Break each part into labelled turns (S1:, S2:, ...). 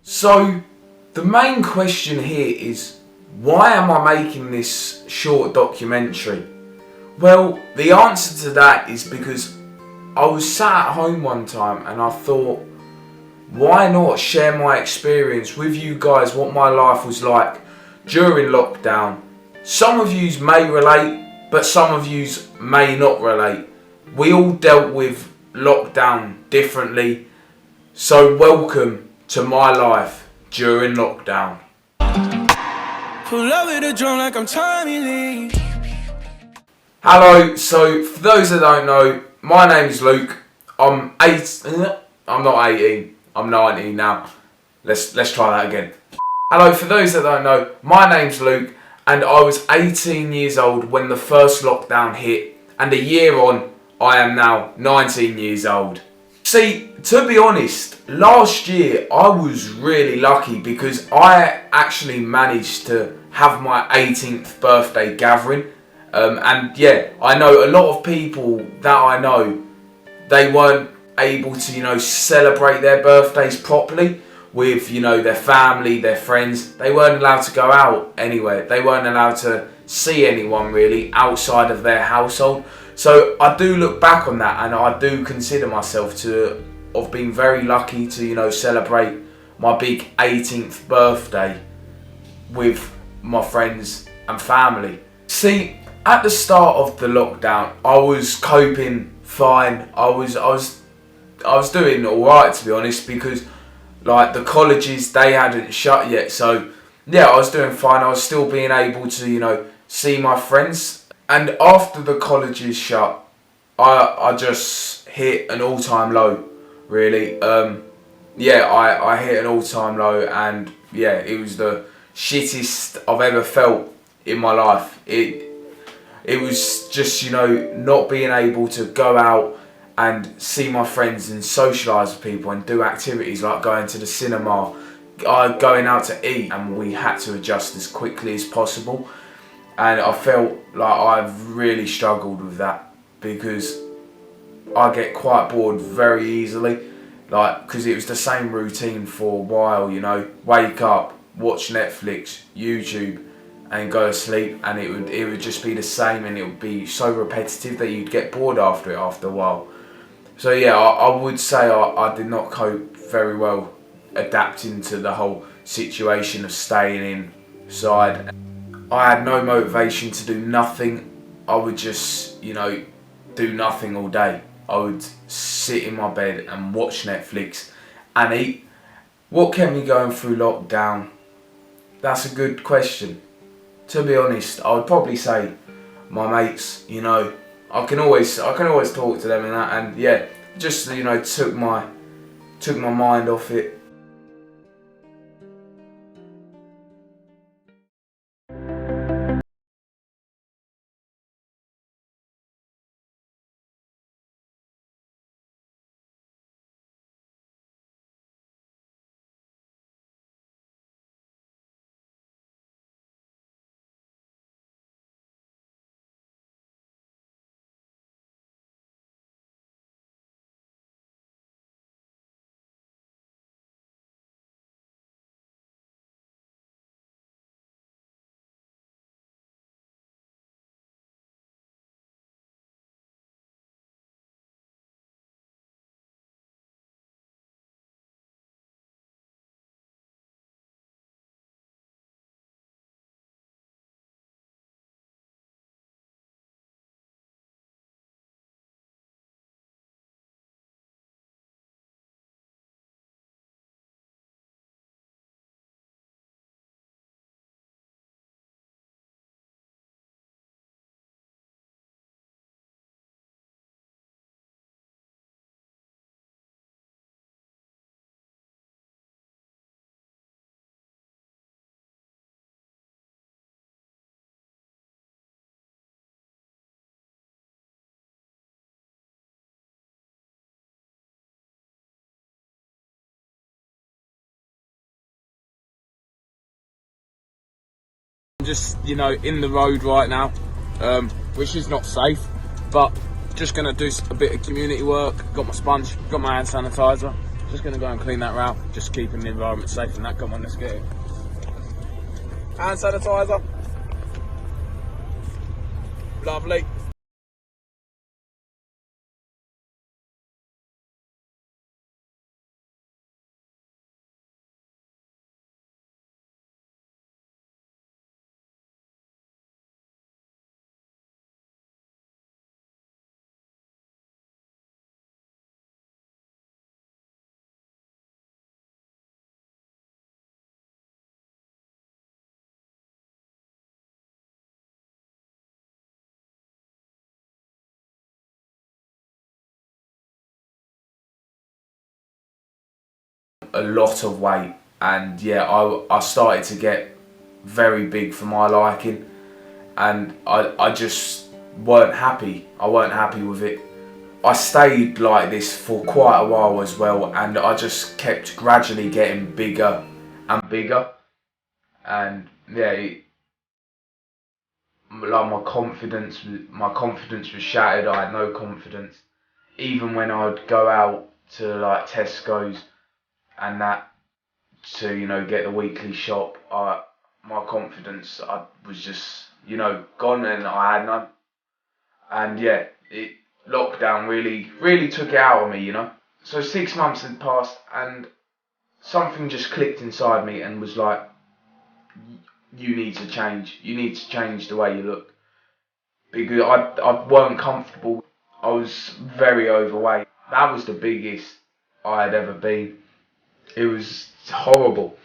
S1: So, the main question here is, why am I making this short documentary? Well, the answer to that is because I was sat at home one time and I thought, why not share my experience with you guys, what my life was like during lockdown. Some of yous may relate, but some of yous may not relate. We all dealt with lockdown differently, so welcome to my life during lockdown.
S2: Pull up with a drum like I'm Tommy Lee.
S1: Hello, so for those that don't know, my name's Luke. I'm not 18, I'm 19 now. Let's try that again. Hello, for those that don't know, my name's Luke and I was 18 years old when the first lockdown hit, and a year on, I am now 19 years old. See, to be honest, last year I was really lucky because I actually managed to have my 18th birthday gathering. And yeah, I know a lot of people that I know, they weren't able to, celebrate their birthdays properly with, their family, their friends. They weren't allowed to go out anywhere. They weren't allowed to see anyone really outside of their household. So I do look back on that and I do consider myself of being very lucky to, celebrate my big 18th birthday with my friends and family. See, at the start of the lockdown, I was coping fine. I was doing alright, to be honest, because like the colleges, they hadn't shut yet. So yeah, I was doing fine. I was still being able to, see my friends. And after the colleges shut, I just hit an all-time low, really. I hit an all-time low, and yeah, it was the shittest I've ever felt in my life. It was just, not being able to go out and see my friends and socialise with people and do activities like going to the cinema, going out to eat, and we had to adjust as quickly as possible. And I felt like I've really struggled with that because I get quite bored very easily, because it was the same routine for a while, wake up, watch Netflix, YouTube, and go to sleep, and it would just be the same, and it would be so repetitive that you'd get bored after a while. So yeah, I would say I did not cope very well adapting to the whole situation of staying inside. I had no motivation to do nothing. I would just, do nothing all day. I would sit in my bed and watch Netflix and eat. What kept me going through lockdown? That's a good question. To be honest, I would probably say my mates. I can always talk to them and that, and yeah, just took my mind off it. I'm just, in the road right now, which is not safe, but just gonna do a bit of community work. Got my sponge, got my hand sanitizer, Just gonna go and clean that round, just keeping the environment safe and that. Come on, let's get it. Hand sanitizer. Lovely. A lot of weight, and yeah, I started to get very big for my liking, and I just weren't happy. I weren't happy with it. I stayed like this for quite a while as well, and I just kept gradually getting bigger and bigger, and yeah, like my confidence was shattered. I had no confidence, even when I'd go out to like Tesco's and that to get the weekly shop. My confidence was just gone, and I had none. And yeah, lockdown really took it out of me. So 6 months had passed, and something just clicked inside me and was like, you need to change. You need to change the way you look, because I weren't comfortable. I was very overweight. That was the biggest I had ever been. It was horrible.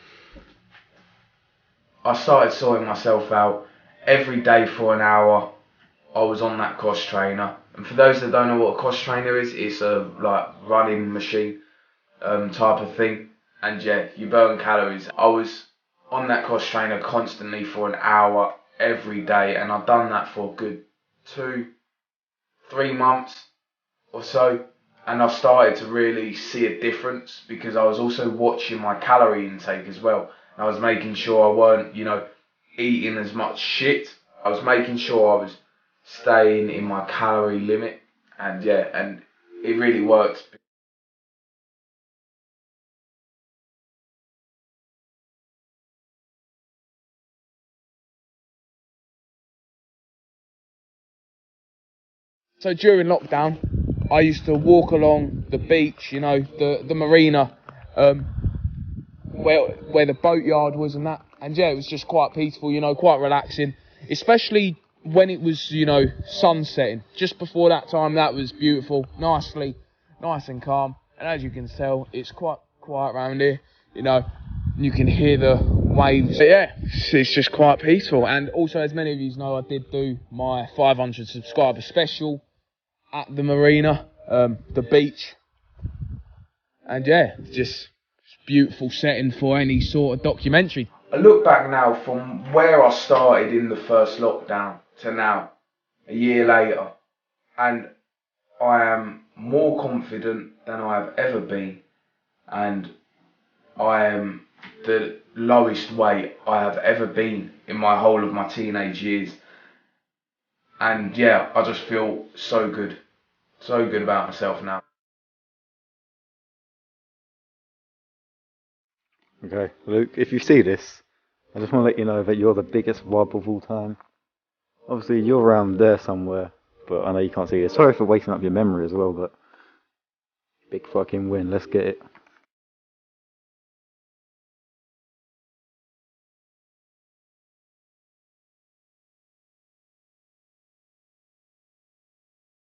S1: I started sorting myself out every day for an hour. I was on that cross trainer, and for those that don't know what a cross trainer is, it's a like running machine type of thing, and yeah, you burn calories. I was on that cross trainer constantly for an hour every day, and I've done that for a good 2-3 months or so, and I started to really see a difference, because I was also watching my calorie intake as well. And I was making sure I weren't, eating as much shit. I was making sure I was staying in my calorie limit, and yeah, and it really worked. So during lockdown, I used to walk along the beach, the marina, where the boatyard was and that. And yeah, it was just quite peaceful, quite relaxing, especially when it was, sun setting. Just before that time, that was beautiful, nice and calm. And as you can tell, it's quite quiet around here, you can hear the waves. But yeah, it's just quite peaceful. And also, as many of you know, I did do my 500 subscriber special at the marina, the beach. And yeah, just beautiful setting for any sort of documentary. I look back now from where I started in the first lockdown to now, a year later, and I am more confident than I have ever been, and I am the lowest weight I have ever been in my whole of my teenage years. And yeah, I just feel so good about myself now.
S3: Okay, Luke, if you see this, I just want to let you know that you're the biggest wob of all time. Obviously, you're around there somewhere, but I know you can't see it. Sorry for wasting up your memory as well, but big fucking win, let's get it.